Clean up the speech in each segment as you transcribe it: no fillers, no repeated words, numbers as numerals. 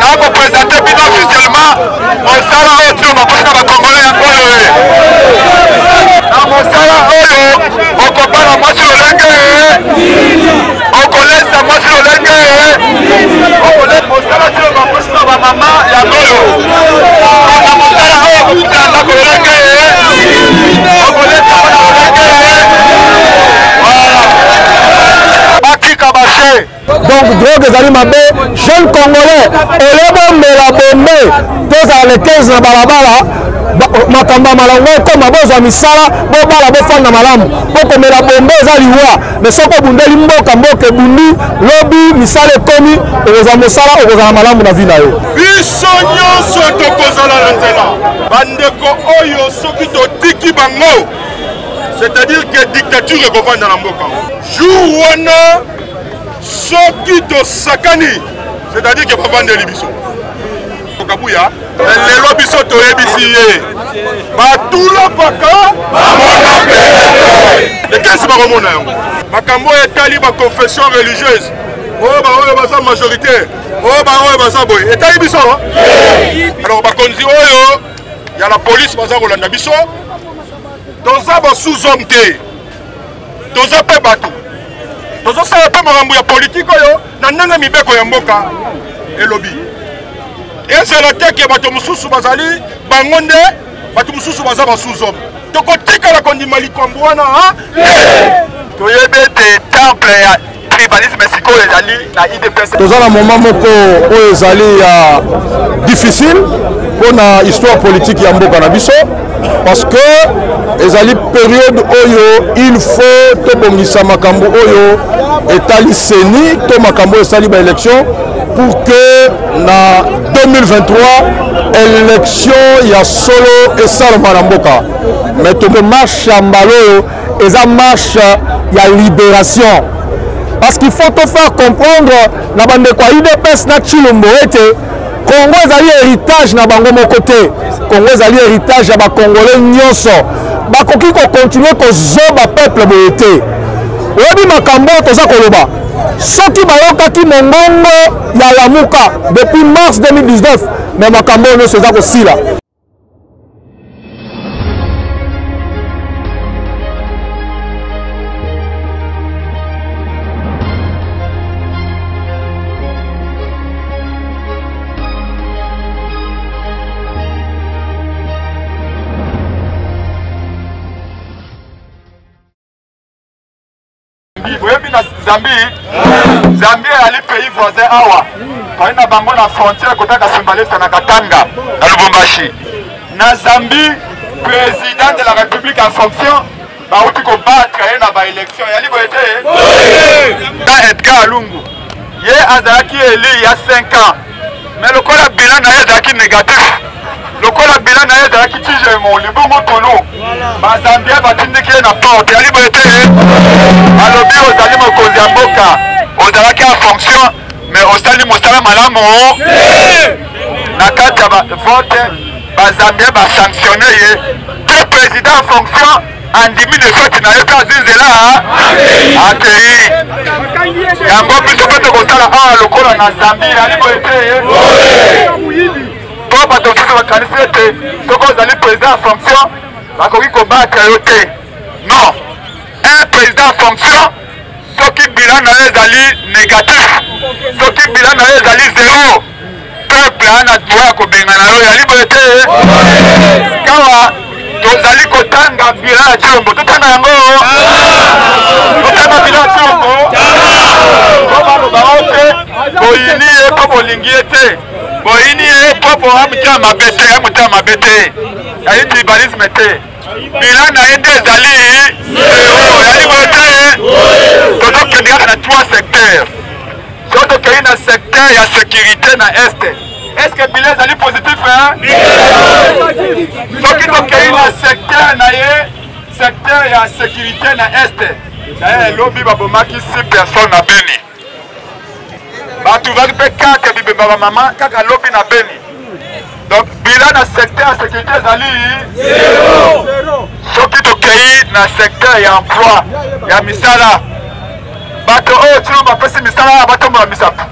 vous présenter bien officiellement au salaire au Tio Maposa va Congolais un peu. Dans mon salaire au copain moi sur le au collège moi sur le au collège mon salaire sur ma poche ma maman et à Golo. Dans mon salaire au collège au collège donc drogue ezali mabe jeune congolais elebomela bombe tozala le 15 na balabala makambo ya malongo ekoma bozwa misala bobala bofanda malamu bokomela bombe eza liwa mais soki obundeli mboka ebundi lobi misala ekomi okozwa mosala okozala malamu na vi na yo biso nyonso tokozala na nzela bandeko oyo soki totiki bango c'est-à-dire que dictature ekovanda na mboka jour wana soki tosakani c'est-à-dire que bavandeli biso kabuya lelo biso toyebisi ye batulapaka bamona pele ekesi bakomona yango makambo etali baconfession religieuse oyo baoyo baza majoritaire oyo baoyo baza boye etali biso alors bakonzi oyo ya la police baza kolanda biso toza basous-homme te toza mpe bato tozosala mpe makambo ya politike oyo na ndenge mibeko ya mboka elobi ezala teke bato mosusu bazali bango nde bato mosusu baza basous-homme tokotikala kondima likambo wana toyebi ete temple ya tribalisme sikoyo ezali na idps toza na moment moko oyo ezali ya difficile mpona histoire politique ya mboka na biso parce que ezali période oyo il faut tobongisa makambo oyo etali seni to makambo oyo esali baélection pour que na 2023 élection ya solo esalama na mboka mais tobe marche ya mbala oyo eza marche ya libération parce qu'il faut te faire comprendre na bandeko ya UDPS na Chilombo ete Congo ezali héritage na bango moko te Congo ezali héritage ya bakongolais nyonso bakoki kokontinue kozoba peuple boye te oyebi makambo toza koloba soki bayokaki mongongo ya lamuka depuis mars 2019 mais makambo nyonso eza kosila Zambie ali pays voisin awa kwa ina bango na frontière kotaka Sembalesa na Katanga na Lubumbashi na Zambie président de la République en fonction bauti ko battre na ba élection yali boete na Edgar Lungu ye azaki élu il y a 5 ans mais le kola bilan na ezaki négatif le kola bilan na ezaki tije mon libongo tolo ba Zambie batindiki na porte yali boete alobi ozali mokonzi ya mboka ozalaki en fonction mais osali mosala malamu na kati ya vote bazambie basanctionne ye te président en fonction andimi le fete na ye mpe azinzela akei yango biso mpe tokosala awa lokola na Zambie ali boye te mpo bato mosusu bakanisi ete soki ozali président en fonction bakoki kobatre yo te non un président en fonction soki bilan na ye ezali négatif soki bilan na ye ezali 0 peuple ana droit ya kobengana yo yali boye te kawa tozali kotanga bilan ya Tshilombo totanga yango totanga bilan ya Tshilombo po baloba o te boyini ye po bolingi ye te boyini ye po boamutela mabe te amutela mabe te yali tribalisme te bilan na ye nde ezali 0 yali boye te tozokende kaka na 3 secteurs so tokei na secteur ya sécurité na este est-ce que bilan ezali positif soki tokei na secteur na ye secteur ya sécurité na este naye elobi babomaki 6 personnes na Beni batuvaki mpe 4 bibemba bamama kaka lobi na Beni donc bilan na secteur ya sécurité ezali 0 soki tokei na secteur ya emploi ya misala bato oyo Tshilombo bapesi misala batombola misapo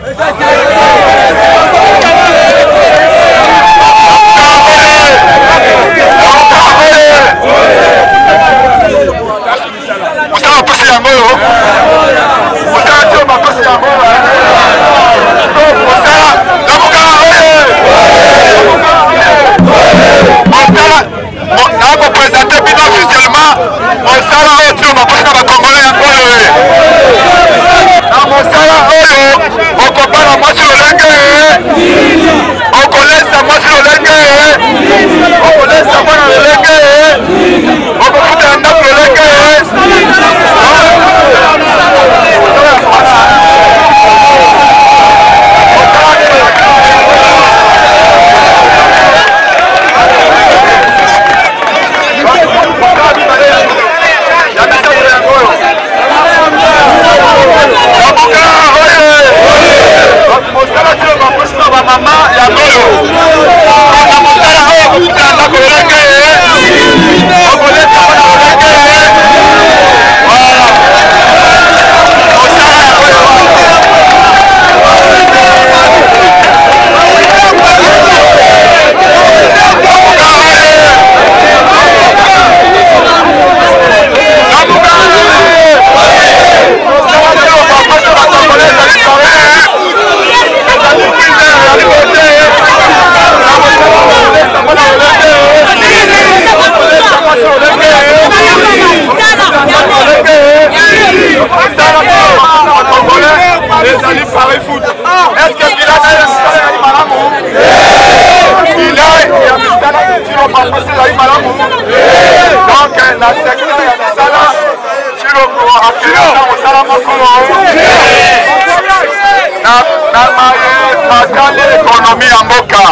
l'économie en Boka.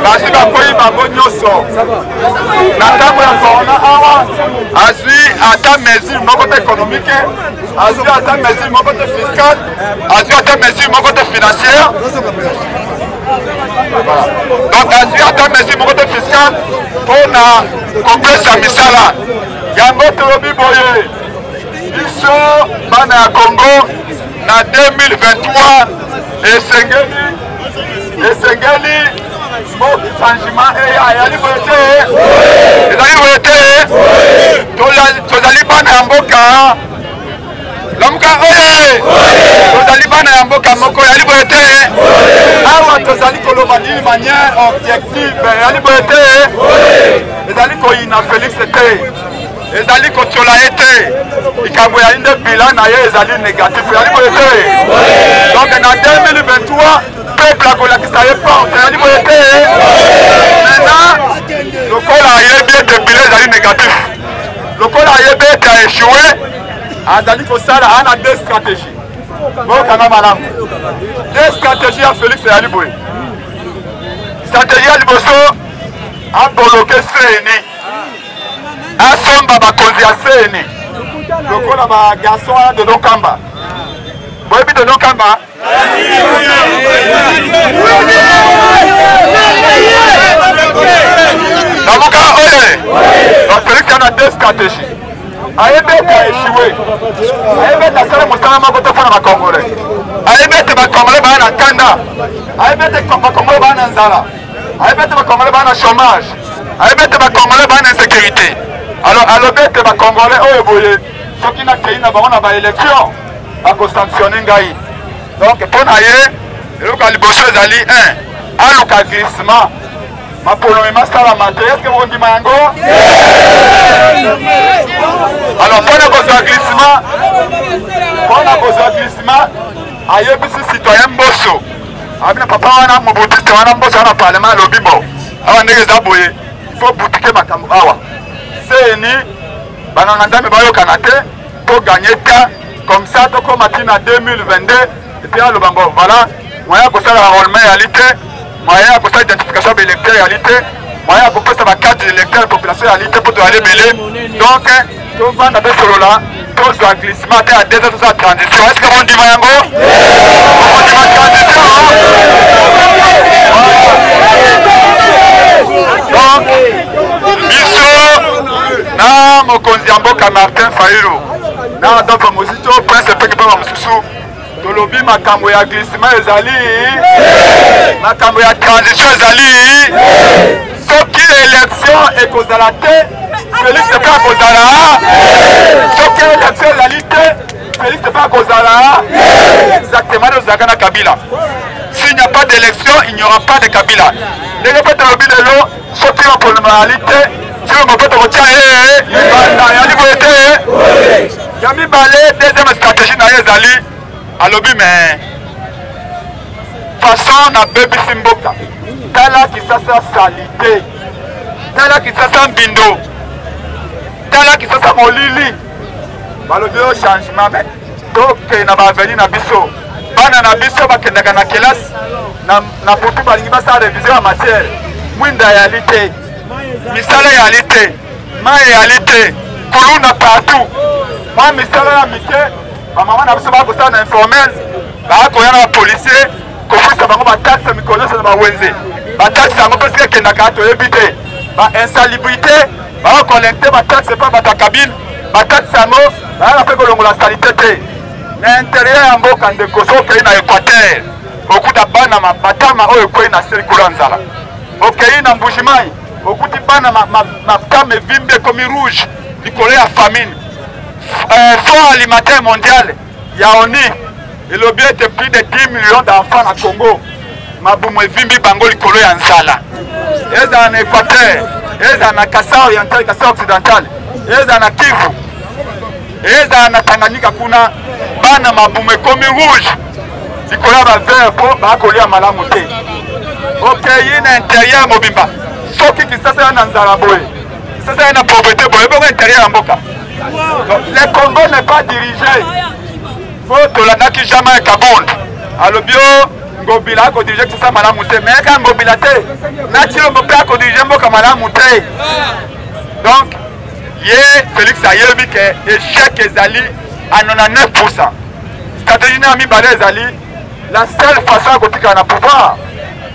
Basi bakoi bango nyonso na ntango ya corona awa azwi ata mesure moko te économique, azwi ata mesure moko te fiscale, azwi ata mesure moko te financière. Donc azwi ata mesure moko te fiscale mpona kopesa misala yango tolobi boye biso bana ya Congo na 2023 esengeli changement eyali boye te ezali boye te tozali bana ya mboka lamuka oye tozali bana ya mboka moko eyali boye te awa tozali koloba d'une manière objective eyali boye te ezali koyina Félix te ezali kotiola ye te likambo ya inde bilan na ye ezali négatif eyali boye te donc na 2023 peuple akolakisa ye porte eyali boye te maintenant lokola ayebi ete bilan ezali négatif lokola ayebi ete aéchoué azali kosala ana deux stratégies bokanga malamu deux stratégies ya Félix eyali boye stratégie ya liboso aboloke CENI asomba bakonzi ya CENI lokola bagarçon wana Dodo Kamba boyebi Dodo Kamba namuka oye Félix ana deux stratégies ayebi ete aéchoué ayebi ete asala mosala moko te mpona bakongole ayebi ete bakongole baya na nkanda ayebi ete bakongole baya na nzala ayebi ete bakongole baya na chômage ayebi ete bakongole baya na insécurité alors alobi ete bakongole oyo boye soki nakei na bango na baélection bakosanctionne ngai donc mpona ye eloko ya liboso ezali 1 aluka glissement mapolomi masalama te eske bokondima yango alors mpona kozwa glissement ayebisi citoyen mboso abina papa wana mobutiste wana mboso wana parlement alobi bo awa ndenge eza boye ifo butike makambo awa CENI banganga nzambe bayokana te to gagner ta comme ça tokoma ntina 2022 epuis aloba ngo voilà moyen kosala enrôlement eyali te moyen ya kosala identification ya baélecteur eyali te moyen ya kopesa bacarte d'électeur population eyali te mpo toyali ebele donc tovanda tosolola tozwa glissement te ya 2 ans tozala transition est ce que bondima yango bondima transition donc biso na mokonzi ya mboka Martin Fayulu na Adolphe Mozito prince peke mpe bamosusu tolobi makambo ya glissement ezali makambo ya transition ezali soki élection ekozala te Félix mpe akozala soki élection ezali te Félix mpe akozala exactement nde ozalaka na Kabila. S'il n'y a pas d'élection, il n'y aura pas de Kabila. Ndenge mpe tolobi lelo soki bapolima te soki mopeto kotia yali boye te ya mibale deuxième stratégie na ye ezali alobi mais façon na bebisi mboka tala Kisasa salite tala Kisasa mbindo tala Kisasa molili balobi oyo changement me toke na baveni na biso bana na biso bakendaka na kelasi na putu balingi basala révision ya matière mwinda eyali te misala eyali te mai eyali te kuluna partout Moi, misala ya mike, maman na biso ba ko sana informel, ba ko yana policier, ko fusa bango ba taxe mikolo na ba wenze. Ba taxe ngo parce que kenda ka to éviter. Ba insalubrité, ba collecter ba taxe pas ba ta cabine, ba taxe ngo, ba na fait ko longola salité te. Na intérieur ya mboka ndeko so ke na Équateur. Beaucoup de bana matama oyo ko na circulanzala. Okay na Mbujimayi, beaucoup de bana matama vimbe comme rouge, likolo ya famine. Fonds alimentaire mondial, Yaoni, il a bien été plus de 10 millions d'enfants au Congo. Maboumou Vimbi Bango Likolo Yansala. Ils sont en Équateur, ils sont en Kassa oriental, Kassa occidental, ils sont en Kivu, ils sont en Tanganyika Kuna, Bana Maboumou comme rouge. Likolo va vert pour Bakoli à Malamouté. Ok, il y a un intérieur Mobimba. Sauf que ça c'est un Anzaraboé. Ça c'est une pauvreté, il y a un intérieur en Boka. Le Congo n'est pas dirigé. Faut que la naki jamais Kaboul. Alors bio Ngobila ko dirige tout ça Malamouté. Mais quand Ngobila te, natiro Ngobila ko dirige Mboka Malamouté. Donc, Félix Ayebi que échec ezali à 99%. Stratégie na mi balé ezali la seule façon à côté na pouvoir.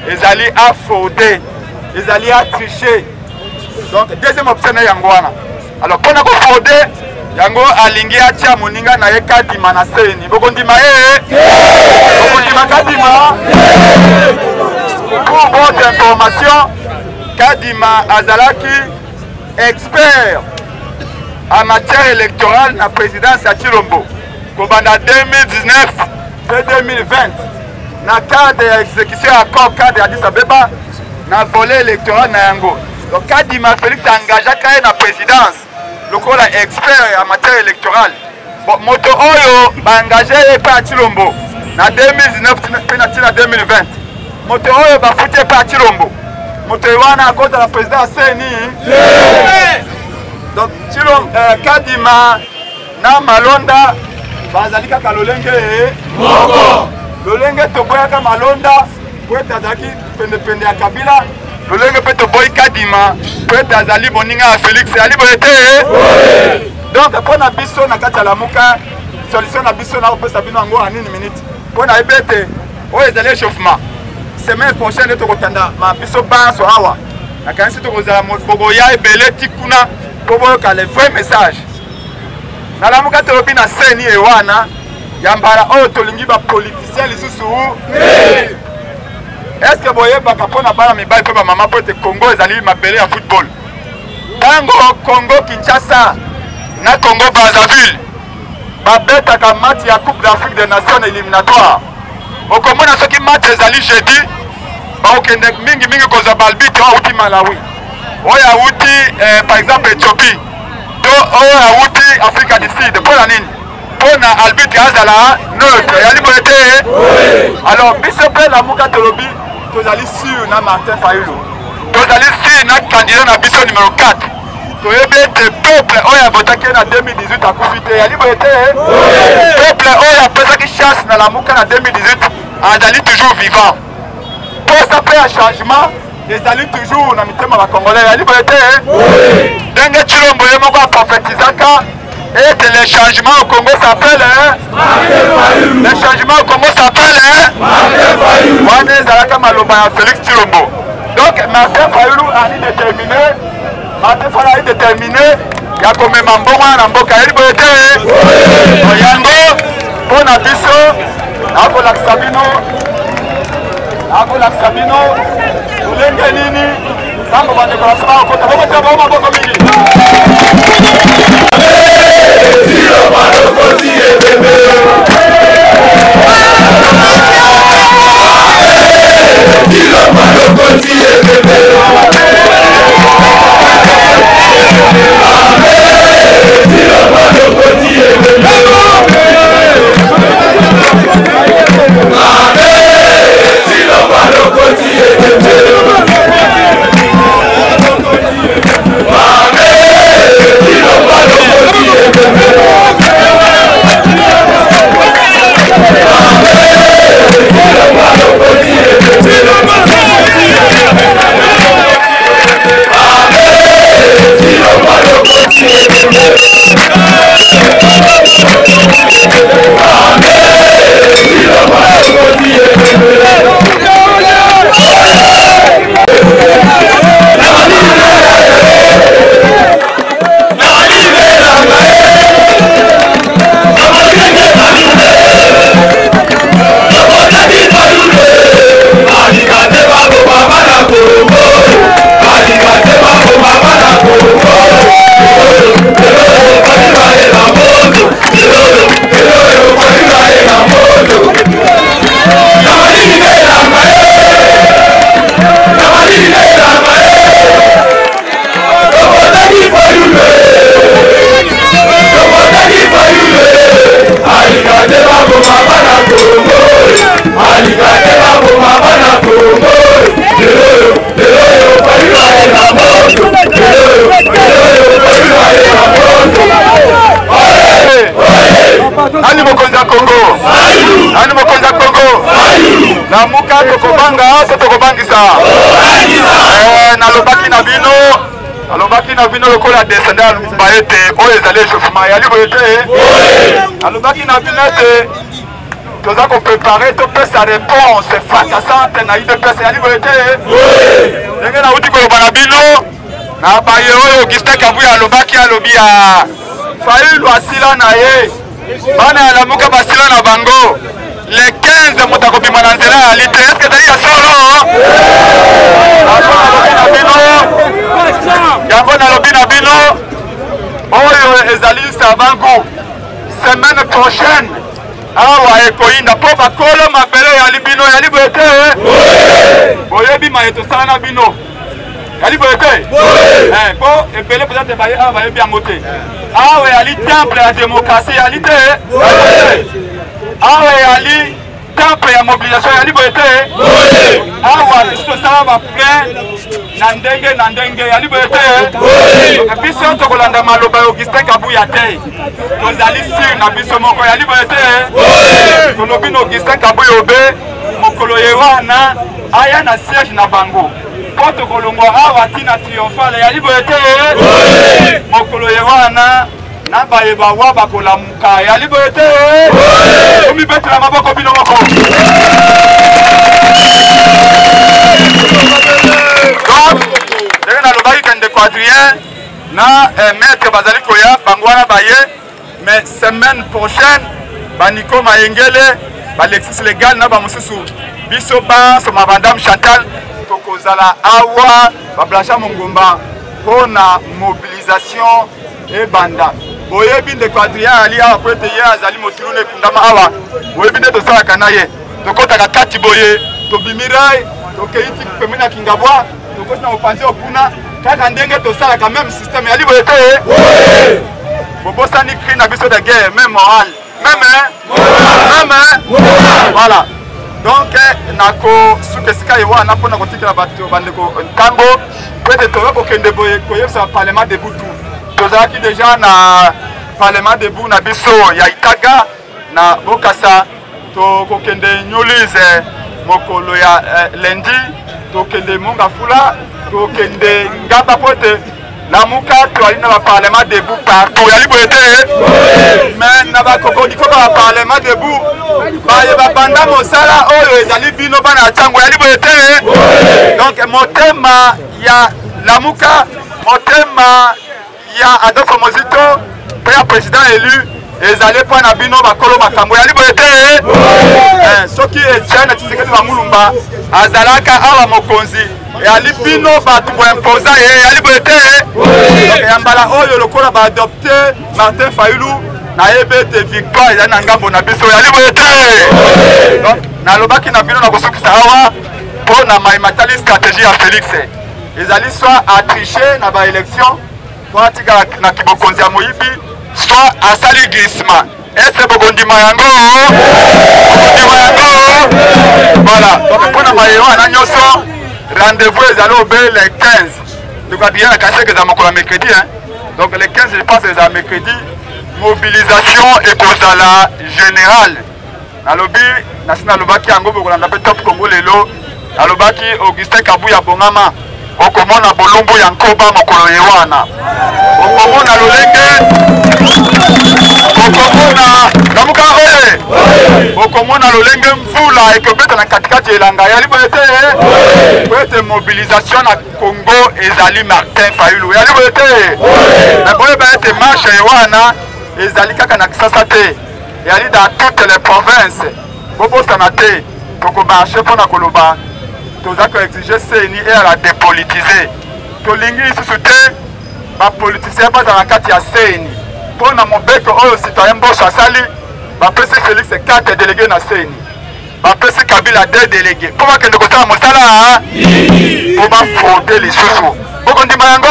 Ezali à frauder, ezali à tricher. Donc deuxième option est Yangwana. Alors pour nous frauder, Yango alingi atia moninga na ye kadima na seni. Bokondima bokondima kadima. Pour votre information, Kadima Azalaki, expert en matière électorale na présidence à Chilombo. Kobanda 2019 et 2020. Na cadre d'exécution accord cadre Addis Abeba na volet électoral na Yango. Donc Kadima Félix engagé à la présidence. Le corps expert en matière électorale. Bon, moto oyo ba engagé par Chilombo na 2019 et 2020. Moto oyo ba fouté par Chilombo. Moto wana à cause de la présidence CNI. Donc Chilombo Kadima na Malonda bazalika kalolenge moko. Lolenge toboyaka Malonda pour être azaki pende ya Kabila. Lolenge pe toboy Kadima pour être azali boninga à Félix ali boyete. Donc pour na biso na kati ya lamuka solution na biso na opesa bino ngo anini minute. Pour na ebete o ezali échauffement. Semaine prochaine to kotanda ma biso banso awa. Na kanisi to kozala bobo ya ebele tikuna pour boyoka le vrai message. Na lamuka to bina seni ewana Yambara oyo tolingi ba politicien lisusu. Est-ce que boye baka pona bana mibali pe ba mama pote Congo ezali mabele ya football. Tango Congo Kinshasa na Congo Brazzaville. Ba beta ka match ya Coupe d'Afrique des Nations éliminatoire. Okomona soki match ezali jeudi. Ba okende mingi koza balbito uti Malawi. Oya uti par exemple Éthiopie. Do oya uti Afrique du Sud. Pour nini? On a arbitre azala neutre yali boyete. Alors bisope la muka tolobi tozali sur na Martin Fayulu. Tozali sur na candidat na biso numéro 4. Toyebe te peuple oya votaki na 2018 a kufite yali boyete. Peuple oya pesa ki chasse na la muka na 2018 azali toujours vivant. Pour ça faire un changement, les alliés toujours na mitema ba congolais yali boyete. Denge Chilombo yemo ko prophétisaka. Et que le changement au Congo s'appelle le changement au Congo s'appelle Wane Zalaka Maloba Félix Chilombo. Donc Martin Fayulu a déterminé. Martin Fayulu a déterminé. Il y a comme Mambonga Namboka Eliboete. Yango pour Nabiso Akola Sabino Akola Sabino Ulenge Nini Tango Bande Kolasama Okota Bokota Boma Boko Mili. Yeah. mokonza Congo nani mokonza Congo lamuka tokobanga to tokobangisa nalobaki na bino lokola descendant lumba ete oyo ezali échauffement yali boye te alobaki na bino ete toza koprépare topesa réponse fracassante na UDPS yali boye te ndenge nauti koloba na bino na baye oyo Augustin Kabuya alobaki alobi ya Fayulu asila na ye bana ya lamuka basila na bango le 15 moto akobima na nzela ya lite eske ezali ya solo yango nalobi na bino oyo ezali sabangu semaine prochaine awa ekoyinda mpo bakolo mabele yali bino yali boye te boyebi maye tosala na bino yali boye te mpo ebele peut-être baye awa bayebi yango te awa yali temple ya démocratie yali te awa yali temple ya mobilisation yali boye te awa tosala baplein na ndenge yali boye te biso tokolanda maloba ya Augustin Kabuya te tozali sur na biso moko yali boye te tolobi na Augustin Kabuya obe mokolo ye wana aya na siège na bango mpo tokolongwa awa tina triomphale yali boye te mokolo ye wana na bayeba wa bakolamuka yali boye te omibetela maboko bino moko donc ndenge nalobaki ke ndeko Adrien na maître bazali koya bango wana baye mais semaine prochaine baniko mayengele balexis légal na bamosusu biso basoma bandame Chantal tokozala awa bablancha mongomba mpo na mobilisation ebanda boyebi ndeko Adrien ali awa po ete ye azali motulu na ekundama awa boyebi nde tosalaka na ye tokotaka kati boye tobimirai tokeiti pembeni ya Kingabwa tokoti na mopanzi okuna kaka ndenge tosalaka même système yali boye te bobosani cri na biso de guerre même morale même voilà donc nako suka esika ye wana mpona kotikela bato bandeko ntango po ete toza kokende boye koyebisa parlement de butu tozalaki déjà na parlement debout na biso ya Itaga na Bokassa tokokende Nyolise mokolo ya lundi tokende Mongafula tokende Ngaba pote lamuka toali na parlement debout partout yali boye te mais na bakokodiko ba parlement debout baye babanda mosala oyo ezali bino bana ya ntango yali boye te donc motema ya lamuka motema ya Adolphe Mozito pe ya président élu ezali mpo na bino bakolo makambo yali boye te soki Etienne Tshisekedi Bamulumba azalaka awa mokonzi yali bino bato boimposa ye yali boye te ya mbala oyo lokola baadopte Martin Fayulu nayebi ete victoire ezali na ngambo na biso yali boye te donc nalobaki na bino na kosukisa awa mpo na maimatali stratégie ya Félix ezali soit atriche na baélection soit atikala na kibokonzi ya moyibi soit asali glissement ese bokondima yango voilà donc mpona mayeyo wana nyonso rendez-vous ezali obe le 15 ndikoadiye na kaseke eza mokolo ya mercredi donc le 15 je pense eza mercredi mobilisation ekozala générale nalobi nasi nalobaki yango bokolanda mpe top Congo lelo nalobaki Augustin Kabuya bongama okomona bolumbu ya nkoba mokolo ye wana okomona lolenge okomona lamuka oye okomona lolenge mvula ekobeta na katikati elanga yali boye te po ete mobilisation na Congo ezali Martin Fayulu yali boye te na boyeba ete marche ye wana ezali kaka na Kisasa te yali dans toutes les provinces bobosana te tokomarche mpona koloba toza koexige CENI et la dépolitiser tolingi lisusu te bapolitisien baza na kati ya CENI mpo na mobeko oyo citoyen Mbosho asali bapesi Félix 4 délégué na CENI bapesi Kabila 2 délégué mpo bakende kosala mosala mpo bafraude lisusu bokondima yango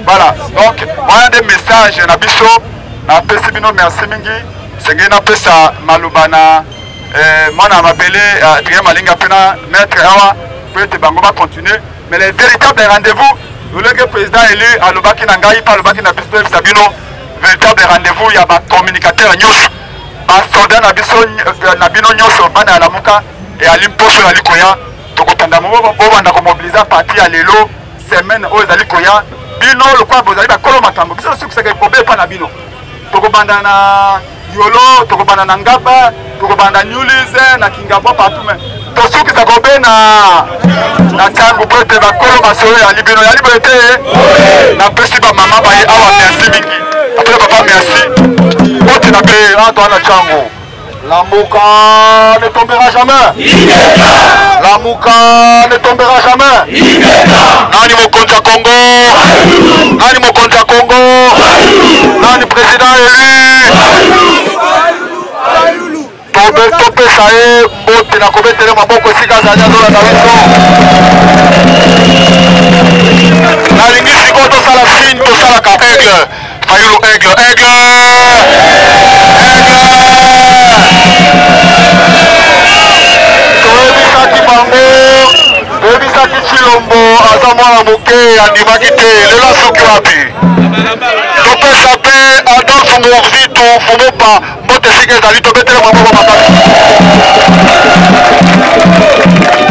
voilà donc wana nde message na biso napesi bino merci mingi sengeli napesa maloba na mwana mabele Adrien Malinga pena maître awa peut être bango va continuer mais les véritables rendez-vous le président élu alobaki na ngai pa alobaki na biso sabino véritable rendez-vous ya ba communicateur nyos toloba na biso na bino nyonso bana ya lamuka et ali mposo na likoya tokotanda bobanda komobiliza parti ya lelo semaine oyo ezali koya bino lokwa bozali bakolo makambo biso sukisaka ekobe epa na bino tokobanda na yolo tokobanda na ngaba tokobanda nyulize na kingabwa partout mais tosukisa kobe na ntango po ete bakolo basolo yali bino yali bo ete napesi bamama baye awa merci mingi apres papa merci ote na pe atwana ntango Lamouka ne tombera jamais. Lamouka ne tombera jamais. Nani Mokonza Congo. Nani Mokonza Congo. Nani président élu. Tope sae mbote na kobetele maboko sika zanya zola na weso. Nalingi siko to sala fin to sala ka aigle. Fayulu aigle. Toebisaki bango, toebisaki Chilombo aza mwana moke andimaki te lelo soki wapi. Topesa pe Adolphe Ngorzitu Fumupa mbote sika ezali tobetele maboko makasi.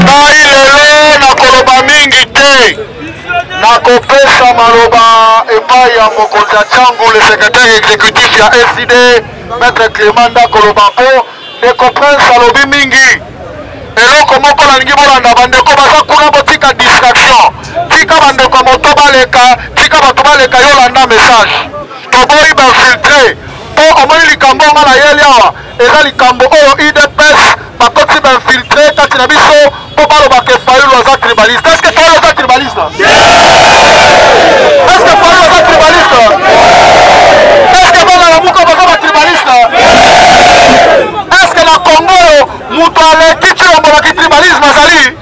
Ngai lelo nakoloba mingi te. Nakopesa maloba epai ya mokonzi ya Tchangu le secrétaire exécutif ya SID Maître Clément Ndakoloba po Ndeko Prince alobi mingi eloko moko nalingi bolanda bandeko baza kuna botika distraction tika bandeko moto baleka tika bato baleka yolanda message toboyi bafiltre po omoni likambo nga na yeli awa eza likambo oyo UDPS bakoti bafiltre kati na biso po balobaka Fayulu aza tribaliste. Est-ce que Fayulu aza tribaliste? Est-ce que Fayulu aza tribaliste? Est-ce que bana na muka baza batribaliste? Est-ce que na Congo mutu aleki Chilombolaki tribalisme azali?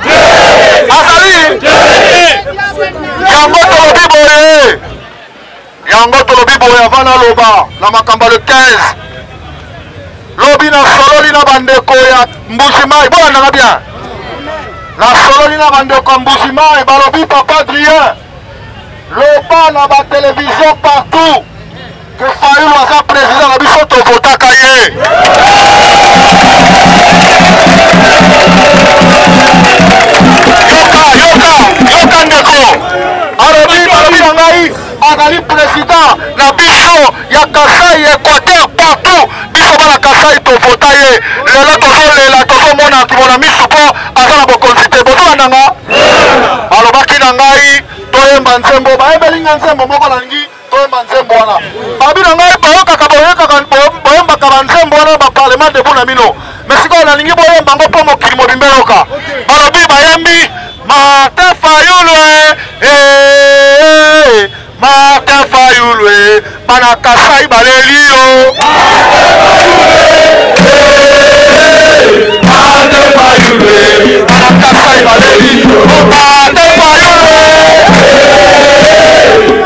Yango tolobi boye avant naloba na makambo le 15 lobi na sololi na bandeko ya Mbushimai bolandanga bien na sololi na bandeko ya Mbushimai balobi Papa Adrien loba na ba télévision partout que Fayulu aza président na biso tovotaka ye. Yoka ndeko alobi na ngai azali président na biso ya Kasai Équateur partout biso bana Kasai tovota ye lelo tozolela tozomona kimona misu po aza na bokonzi te bozolandanga alobaki na ngai toyemba nzembo bayebelinga nzembo moko nalingi toyemba nzembo wana babi na ngai boyembaka banzembo wana baparlement debu na mino mais sikoyo nalingi boyemba ngo mpo mokili mobimba yoka balobi bayembi Martin Fayulu Martin Fayulu bana Kasai baleli yo Martin Fayulu bana Kasai baleli yo Martin Fayulu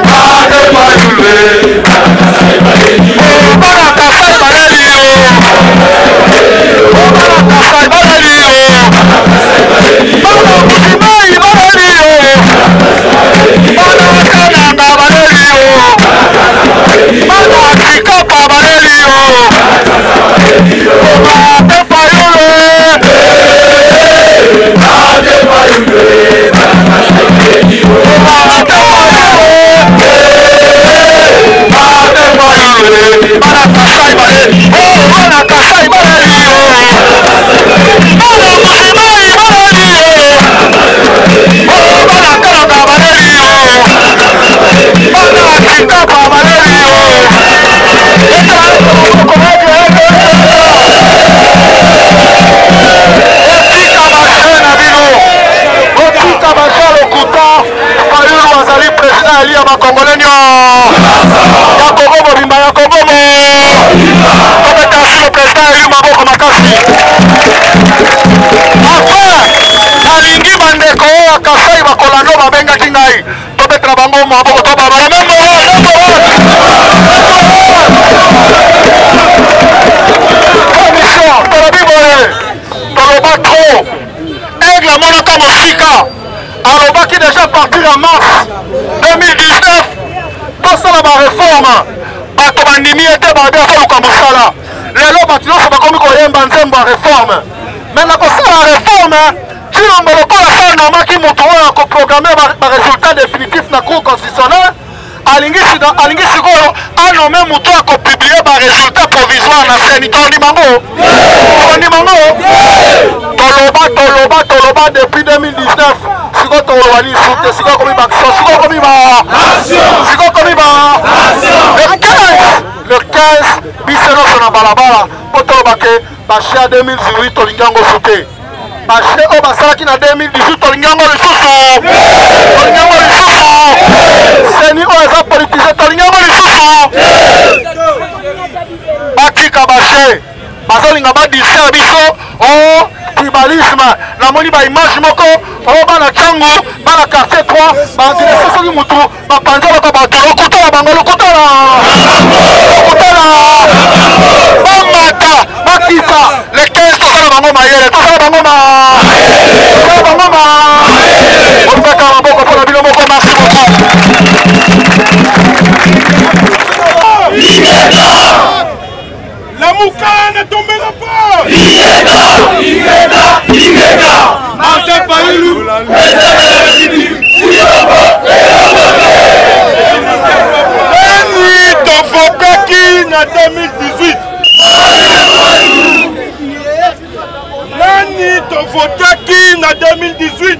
bana Kasai baleli yo bana Kasai baleli yo bana Kasai baleli yo bana Mbushimai baleli yo bana Kananga baleli yo bana Chikapa baleli yo Martin Fayulu Martin Fayulu bana Kasai baleli yo Martin Fayulu bana Kasai baleli yo bana Kasai baleli yo bana Mbushimai baleli yo bana Kananga baleli yo bana Chikapa baleli yo otika bashe na bino otika bashe lokuta Fayulu azali président ali ya bakongole nyo ya Kongo mobimba ya Kongo tobetasi le président eli maboko makasi enfin nalingi bandeko oyo ya Kasai bakolando babengaki ngai tobetela bango maboko tobabala commission tolobi boye toloba trop aigle amonaka mosika alobaki déjà partir en mars 2019 tosala bareforme bato bandimi ete babe akoluka mosala lelo bato nyonso bakomi koyemba nzembo ya réforme me na kosala réforme cilombo lokola sala nomaki moto oyo akoprogramme baresultat définitif na cour constitutionnel alingi sikoyo anome moto akopiblie baresultat provisoire na seni tondimango toloba depuis 2019 sikoyo toloba lisu te sikoyo komi baction sikoyo komi ba le 15 biso nyonso na balabala mpo toloba ke bashe ya 2018 tolingi yango su te bashe oyo basalaki na 2018 tolingi yango lisusu seni oyo eza politise tolingi yango lisusu batika bashe bazolinga badisere biso o tribalisme namoni baimage moko oyo bana cango bana quartier 3 badirese soki mutu bapanza baka bato lokutala bango lokutala bamata bakita le 15 tosala bango mayele tosala bango opeka maboko mpona bino moko merci beaucoup La mouka ne tombera pas. Martin Fayulu. Nani tofokaki na 2018. Nani tofokaki na 2018.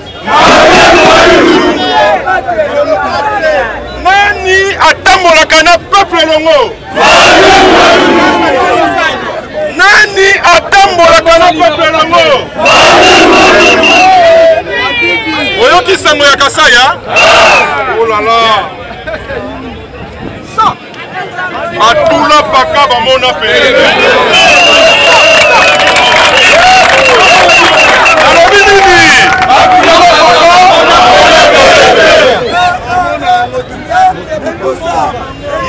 Nani atambolaka na peuple longo. Nani atambolaka na peuple longo. Oyoki sango ya Kasaya. Oh là là. Atula paka bamona pe. Alobi nini?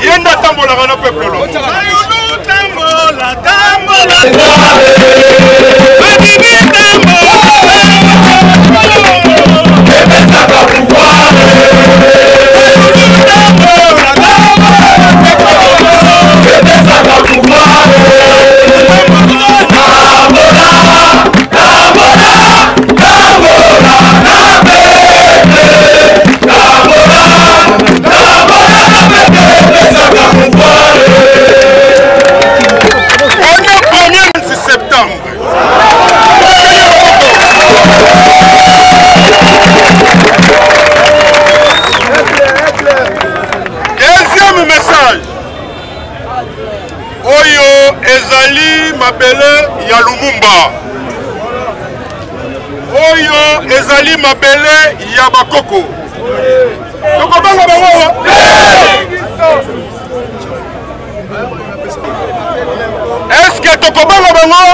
Yenda tambolaka na peuple longo. Mabele ya Lumumba oyo ezali mabele ya bakoko tokobanga bango est-ce que tokobanga bango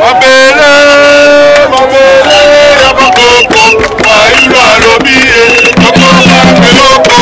mabele ya bakoko Fayulu alobi tokobanga eloko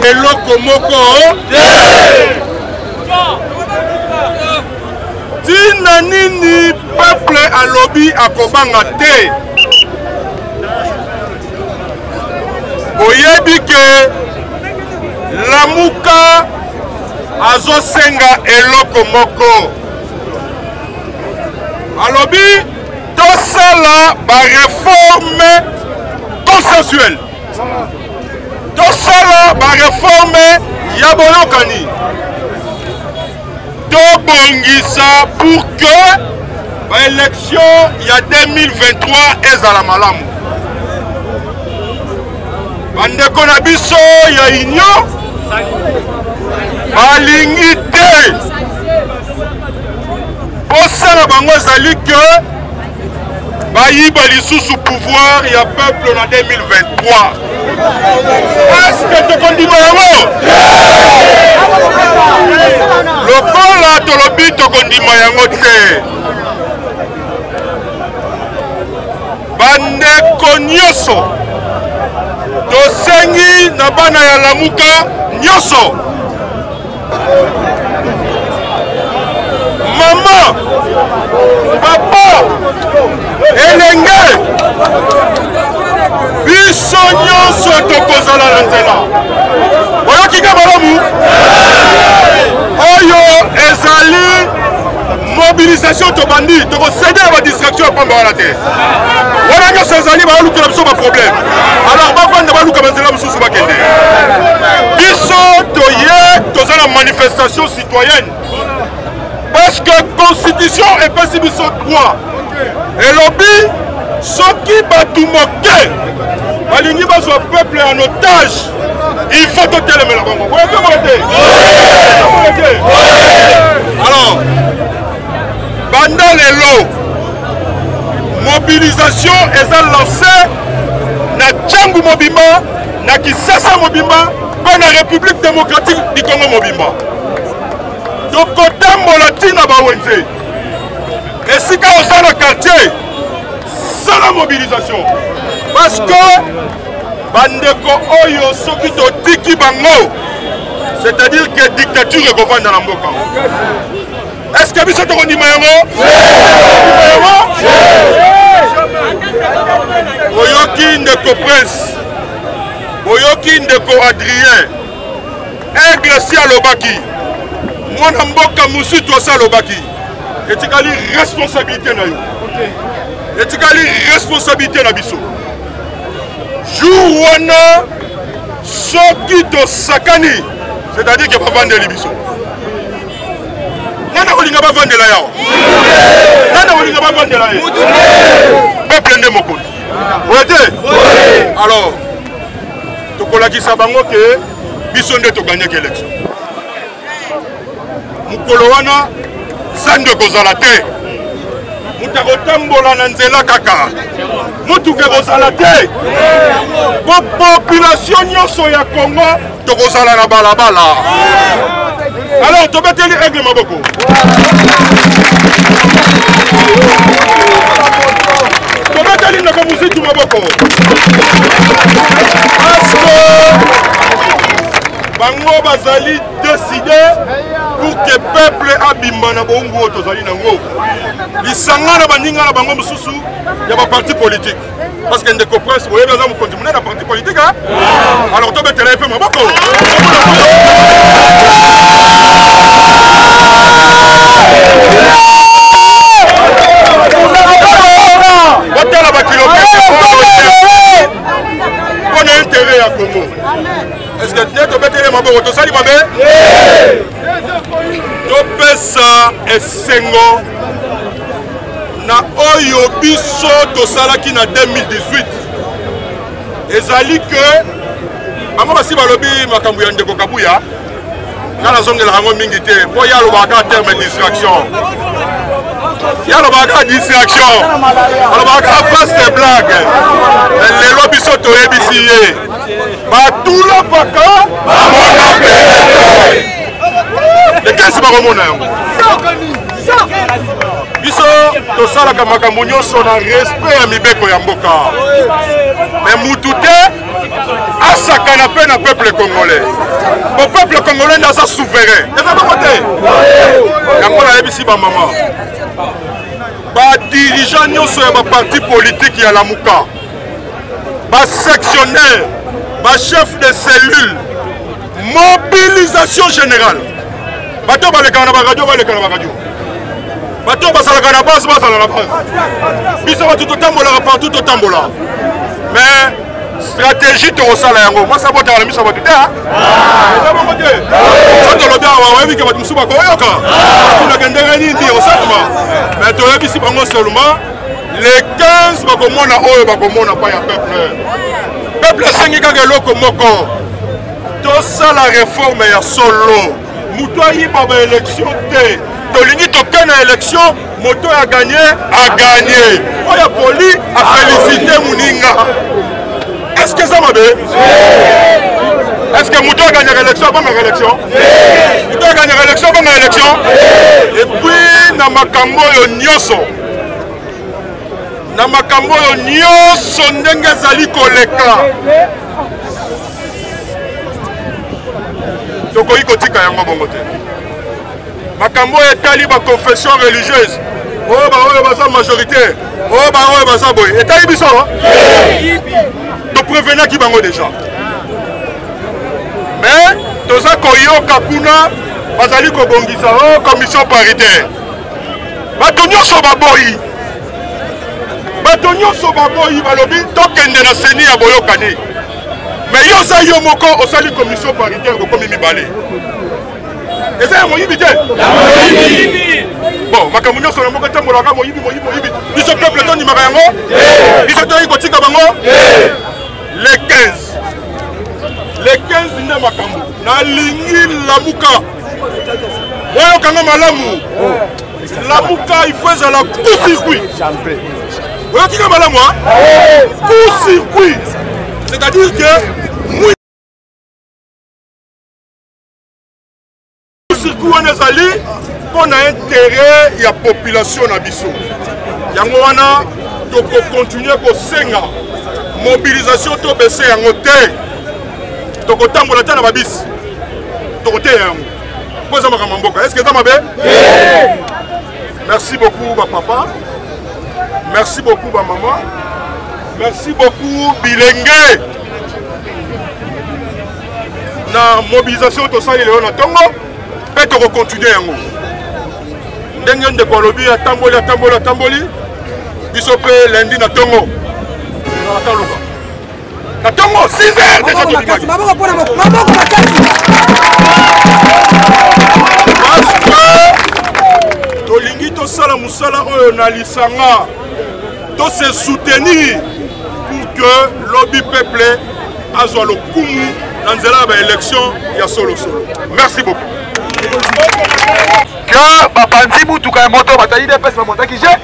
eloko moko tina nini peuple alobi akobanga te oyebi ke lamuka azosenga eloko moko alobi tosala bareforme consensuelle tosala bareforme ya boyokani tobongisa pour que baélection ya 2023 ezala malamu bandeko na biso ya union balingi te posala bango ezali ke bayiba lisusu pouvoir ya peuple na 2023. Est-ce que tokondima yango? Lokola tolobi tokondima yango te. Bandeko nyonso tosengi na bana ya Lamuka nyonso. Maman, papa, elenge, biso nyonso tokozala na nzela. Oyoki ka balamu? Oyo ezali mobilisation tobandi, tokosede ba distraction ya pamba wana te. Wana nyonso ezali balukela biso ba problème. Alors bavanda baluka banzela mosusu bakende. Biso toye tozala manifestation citoyenne. Parce que la constitution est pas si biso droit. Et lobby, ceux qui battent moquer, balingi baso peuple en otage, il faut te télémer la bombe. Alors, pendant les lots, mobilisation est lancée na Django Mobimba, na Kisasa Mobimba, dans la République démocratique du Congo Mobimba. Tokotambola tina bawenze. Et si quand on est dans le quartier, c'est la mobilisation. Parce que bandeko oyo soki totiki bango, c'est-à-dire que dictature est gouverne dans la mboka. Est-ce que biso tokondima yango? Oyoki ndeko Prince, oyoki ndeko Adrien, Aigle si alobaki. Mwana mboka musutu asalobaki etikali responsabilité na yo etikali responsabilité na biso jour wana soki tosakani c'est-à-dire que bavandeli biso nana kolinga bavandela yawa nana kolinga bavandela ye peuple nde mokonzi oye te alors tokolakisa bango ke biso nde toganyaki élection mukolo wana sande kozala te mutu akotambola na nzela kaka mutuke kozala te po population nyonso ya Congo tokozala na balabala. Alors tobeteli aigle maboko tobeteli ndeko musitu maboko parce que bango bazali décidé pour que le peuple abimba na bongo tozali nango lisanga na baninga na bango mususu ya ba parti politique parce que ndeko Prince boye baza mu continuer na parti politique hein. Alors to betela pe maboko botala ba kilomètre on a intérêt à Congo. Est-ce que tu es betela maboko to sali mabe topesa esengo na oyo biso tosalaki na 2018 ezali ke bango basi balobi makambo ya ndeko Kabuya nga nazongela yango mingi te mpo ye alobaka terme distraction ye alobaka distraction alobaka vaste blague lelo biso toyebisi ye batulopaka bamona pele ekesi bakomona yango biso tosalaka makambo nyonso na respect ya mibeko ya mboka me mutu te asakana mpe na peuple congolais po peuple congolais nde aza souverain eza boko te yango nayebisi bamama badirigant nyonso ya baparti politike ya Lamuka basectionnaire bachef de cellule mobilisation générale bato balekana na baradio balekana na baradio bato basalaka na base basala na base biso bato totambolaka partout totambola mais stratégie tokosala yango mwasa botaka na miso bato te eza bongo te so tolobi awa oyebike bato mosusu bakoyoka tunaka ndenge nini osalama mais toyebisi bango seulement les 15 bakomona oyo bakomona pa ya peuple asengi kaka eloko moko tosala réforme ya solo mutu ayiba baélection te tolingi tokende na élection moto a gagné. Oya poli a félicité Mouninga. Est-ce que ça m'a bien? Est-ce que Mouto a gagné l'élection avant ma réélection? Mouto a gagné l'élection avant ma élection? Et puis, na makambo yo nyoso. Na makambo yo nyoso ndenge zali koleka. Tokoyi kotika yango bongo te. Makambo etali ba confession religieuse. Oh ba oyo baza majorité. Oh ba oyo baza boy. Etali biso. To prévenir ki bango déjà. Mais toza koyoka kuna bazali kobongisa commission paritaire. Bato nyonso baboyi. Bato nyonso baboyi balobi tokende na seni ya boyokani. Mais yo za yo moko osali commission paritaire kokomi mibale. Eza ya moyibi te. Bon, makambo nyonso na moko tambolaka moyibi. Biso peuple to ndimaka yango. Biso to kotika bango. Les 15. Les 15 nde makambo. Na lingi lamuka. Oyo kanga malamu. Lamuka il faut ezala coup circuit. Oyo kika malamu hein? Coup circuit. C'est-à-dire que circuit on ezali pour intérêt ya population na biso. Yango wana toko continuer ko senga mobilisation to baisser yango te. Toko tambola ta na babis. Toko te yango. Poza makambo mboka. Est-ce que ça m'a bien? Merci beaucoup ba papa. Merci beaucoup ba maman. Merci beaucoup Bilenge. Na mobilisation to sali le na tongo. Pe to continuer yango. Ndenge ndeko lobi atamboli. Biso pe lundi na tongo. Na tongo 6h déjà to dimaki. Parce que tolingi to sala musala oyo na lisanga. To se soutenir pour que lobby peuple azwa le kumu na nzela ba élection ya solo. Merci beaucoup. Que bapanzi mutuka ya moto batali de pesa montaki je.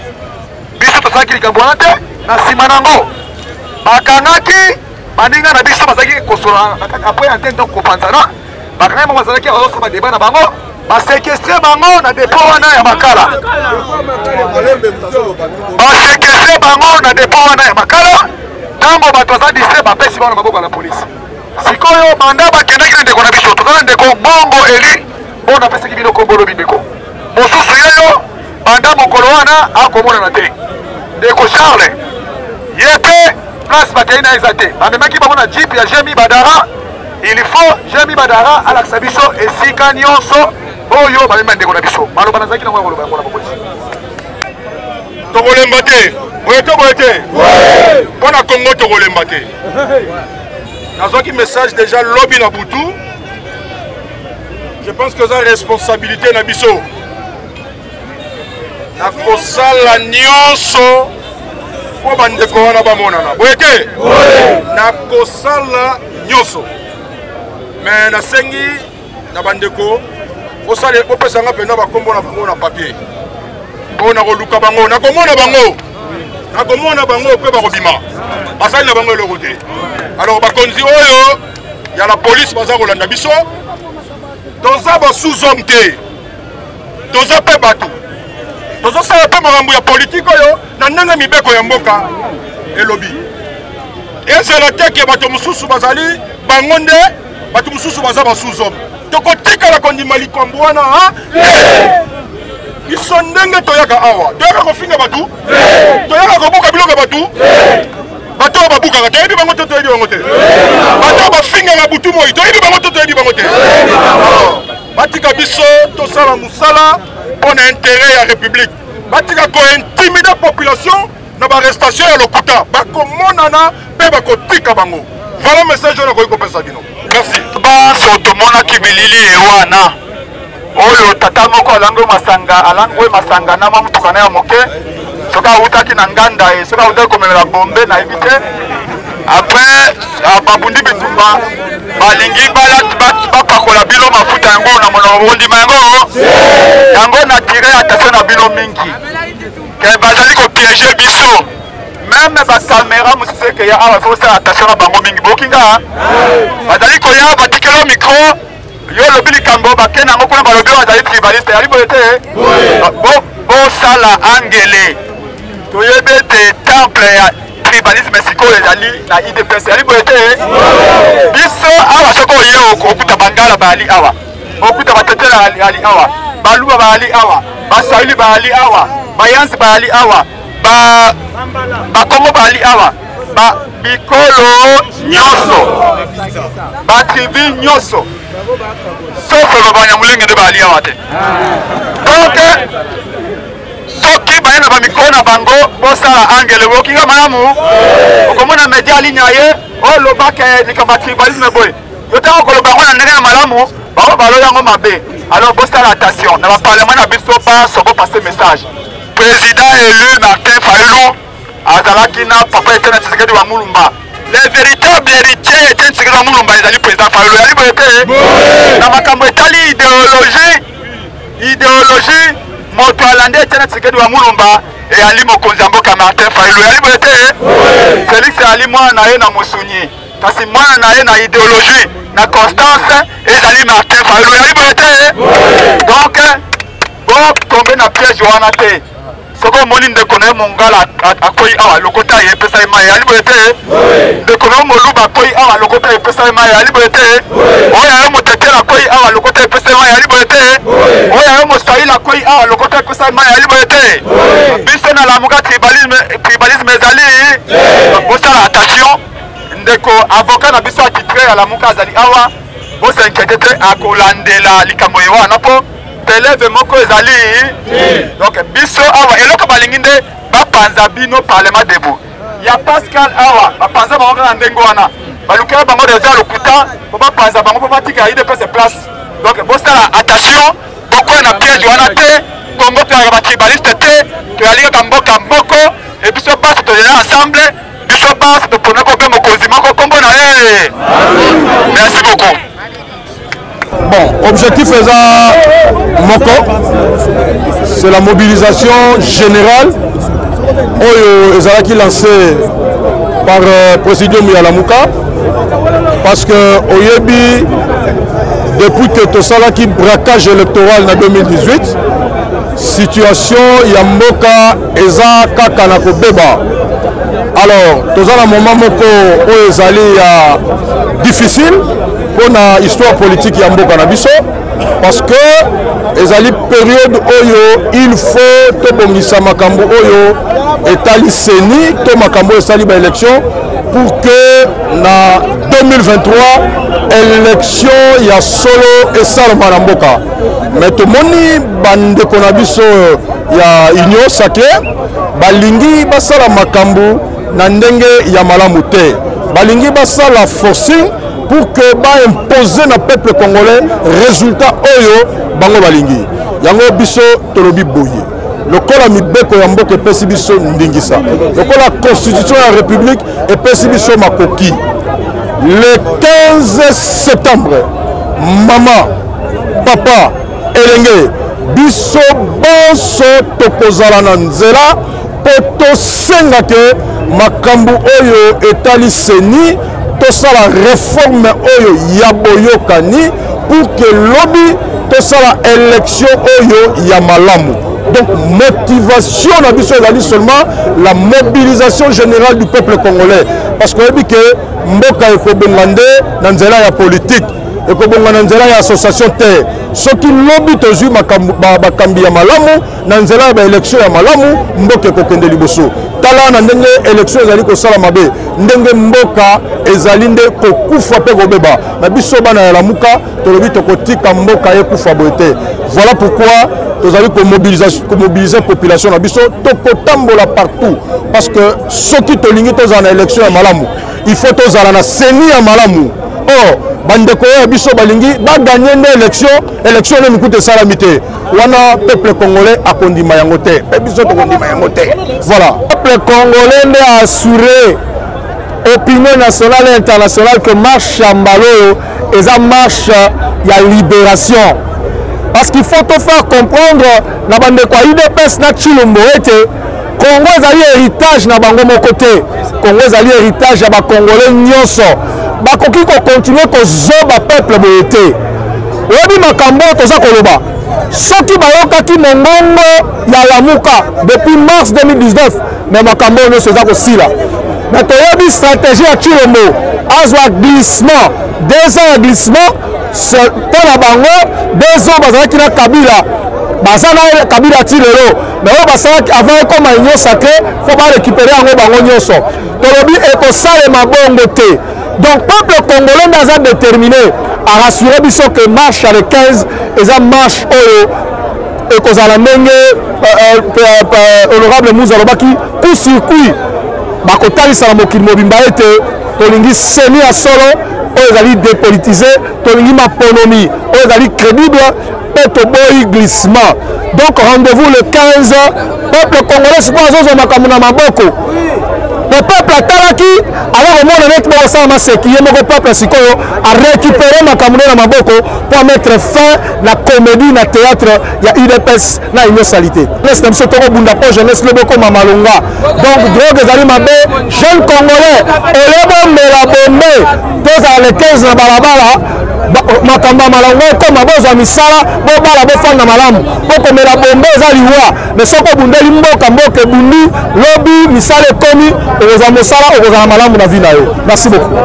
Biso to sakili kambonate na simanango. Bakangaki baninga na biso bazaki kosola après antenne donc kopanzana. Bakanga mo bazaki ozo ba débat na bango. Ba séquestrer bango na dépôt wana ya makala. Ba séquestrer bango na dépôt wana ya makala. Tango bato za distre ba pesi bana maboko la police. Sikoyo banda bakendaki na ndeko na biso to na ndeko Bongo Eli. On a fait bino kombolo bindeko. Mosusu yeyo banda mokolo wana akomona na te. Ndeko Charles. Yepe place bataina ezate. Bamemaki bango na jeep ya Jemi Badara. Il faut Jemi Badara à la biso esika nyonso oyo bamema ndeko na biso. Maloba nazaki na ngolo bango na polisi. Tokolemba te. Boyete. Ouais. Pona Congo tokolemba te. Nazaki message déjà lobby na butu. Je pense que c'est la responsabilité na biso. Na kosala nyonso po bandeko wana bamonana. Boyete? Na kosala nyonso. Mais na sengi na bandeko osale opesanga pena bakombo na bango na papier. Bona koluka bango, na komona bango. Na komona bango pe bakobima. Basali na bango eloko te. Alors bakonzi oyo ya la police baza kolanda biso. Toza ba sous-homme te. Toza pe bato. Toza sala pe makambo ya politique oyo na ndenge mibeko ya mboka elobi. Ezala teke bato mususu bazali bangonde, bato mususu baza ba sous-homme. Tokotika la kondima likambo wana ha? Biso ndenge toyaka awa. Toyaka kofinga bato? Toyaka kobuka biloko bato? Bato babuka toyebi bango te toyebi bango te. Bato bafinga na butu moi toyebi bango te toyebi bango te. Batika biso tosala musala pour intérêt ya république. Batika ko intimider population na ba arrestation ya lokuta. Bakomonana pe bakotika bango. Voilà message na ko pesa bino. Merci. Ba soto mona kibilili ewana. Oyo tata moko alangwe masanga na mamutukana ya moke. Soka utaki na nganda soka utaki komela bombe na éviter. Après babundi bitumba balingi bapakola bino mafuta yango na monoko ondima yango na tire attention na bino mingi ke bazali kopiéger biso même bacaméra mosusu ke ya awa fosala attention na bango mingi bokinga bazali koya batikelo micro yo lobi likambo bakende yango kuna balobi bazali tribaliste yali boye te bosala angele toyebi ete temple ya tribalisme sikoyo ezali na idps yali boye te biso awa soki oye okuta bangala bayali awa okuta batetela bayali awa baluba bayali awa baswahili bayali awa bayansi bayali awa bakongo bayali awa bikolo nyonso batribi nyonso sauf banyamulenge nde bayali awa te donc soki baye na bamikro na bango bosala angele bokinga malamu okomona media ligne ye olobaka likambo ya tribalisme boye yo ntango okoloba yango na ndenge ya malamu bango balo yango mabe alors bosala attention na baparlement na biso baso bopase message président élu Martin Fayulu azalaki na papa Etienne Tshisekedi wa Mulumba le véritable héritier Etienne Tshisekedi wa Mulumba ezali président Fayulu yali boye te na makambo etali idéologie moto alande Etienne Tshisekedi wa Mulumba eyali mokonzi ya mboka Martin Fayulu yali boye te Félix ali mwana na ye na mosunyi kasi mwana na ye na idéologie na constance ezali Martin Fayulu yali boye te donc botombe na piège wana te soko omoni ndeko na ye mongala akoyi awa lokota ye epesa ye mai yali boye te ndeko na ye moluba akoyi awa lokota ye epesa ye mai yali boye te oyo aye motetela akoyi awa lokota ye epesa ye mai yali boye te oyo aye moswahili akoyi awa lokota ye epesa ye mai yali boye te biso na lamuka tribalisme ezali bosala attention ndeko avocat na biso atitre ya lamuka azali awa bosenkete te akolandela likambo ye wana mpo peleve moko ezali donc biso awa eloko balingi nde bapanza bino parlement debout ya Pascal awa bapanza bango na ndenge wana balukela bango deja lokuta po bapanza bango po batika idps place donc bosala attention bokoya na piège wana te kongo toyaka batribaliste te toyalingaka mboka moko e biso basi toyela ensemble biso basi topona kobe mokonzi moko kombo na ye merci beaucoup. Bon, objectif Moko, c'est la mobilisation générale qui est lancée par Président Yalamuka parce que Oyebi, depuis que Tosala qui braquage électoral en 2018, situation Yamboka Eza Kakanako Beba. Alors, Tosala moment Moko Ezali difficile. Pour la histoire politique ya mboka na biso parce que ezali période oyo il faut tobongisa makambo oyo etali seni to makambo esali ba élection pour que na 2023 élection ya solo esalama na mboka mais tomoni bandeko na biso ya union sacrée balingi basala makambo na ndenge ya malamu te balingi basala forcing pour que ba imposer na peuple congolais résultat oyo bango balingi yango biso tolobi boye lokola mibeko ya mboka epesi biso ndingisa lokola constitution ya république epesi biso makoki le 15 septembre mama papa elenge biso bonso tokozala na nzela po tosenga ke makambo oyo etali seni tosala réforme oyo ya boyokani pour que lobby tosala élection oyo ya malamu. Donc motivation na biso ezali seulement la mobilisation générale du peuple congolais parce que oyebi ke mboka ekobonga nde na nzela ya politique ekobonga na nzela ya association te soki lobby tozwi bakambi ya malamu na nzela ya baélection ya malamu mboka ekokende liboso tala na ndenge élection ezali kosala mabe ndenge mboka ezali nde kokufa mpe kobeba na biso bana ya lamuka tolobi tokotika mboka ekufa boye te voilà pourquoi tozali komobiliser population na biso tokotambola partout parce que soki tolingi tozala na élection ya malamu il faut tozala na seni ya malamu or bandeko ya biso balingi baganye nde élection ne mikuta esalami te wana peuple congolais akondima yango te mpe biso tokondima yango te voilà peuple congolais nde assuré opinion nationale et internationale que Marc Chambalo et ça marche il y a libération parce qu'il faut te faire comprendre na bande kwa UDPS na Chilombo ete Congo ezali héritage na bango moko te Congo ezali héritage ya ba Congolais nyonso bakoki ko continuer ko zoba peuple boye te oyebi makambo toza koloba soki bayokaki mongongo ya Lamuka depuis mars 2019 mais makambo nyonso eza kosila mais toyebi stratégie ya Chilombo azwa glissement 2 ans ya glissement mpo na bango 2 ans bazalaki na Kabila baza na Kabila ti lelo mais oyo basalaki avant ekoma union sacré fo barécupérer yango bango nyonso tolobi ekosalema bongo te donc peuple congolais naza déterminé à rassurer biso que marche ya le 15 eza marche oyo ekozala ndenge honorable Muza alobaki coup circuit bakotalisa na mokili mobimba ete tolingi seni ya solo oyo ezali dépolitisé tolingi maponomi oyo ezali crédible mpe toboyi glissement donc rendez-vous le 15 peuple congolais sikoyo azozwa makambo na maboko le peuple atalaki alors omona neti bakosala maseki ye moko peuple sikoyo arécupéré makambo na maboko pour mettre fin na comédie na théâtre ya UDPS na union salité jeunesse na biso tokobunda mpo jeunesse lobokoma malonga donc drogue ezali mabe jeune congolais olebombela bombe tozala le 15 na balabala makambo ya malonga ekoma bozwa misala bobala bofanda malamu mpo komela bombe eza liwa mais soki obundeli mboka mboka ebundi lobi misala ekomi okozwa mosala okozala malamu na vi na yo merci beaucoup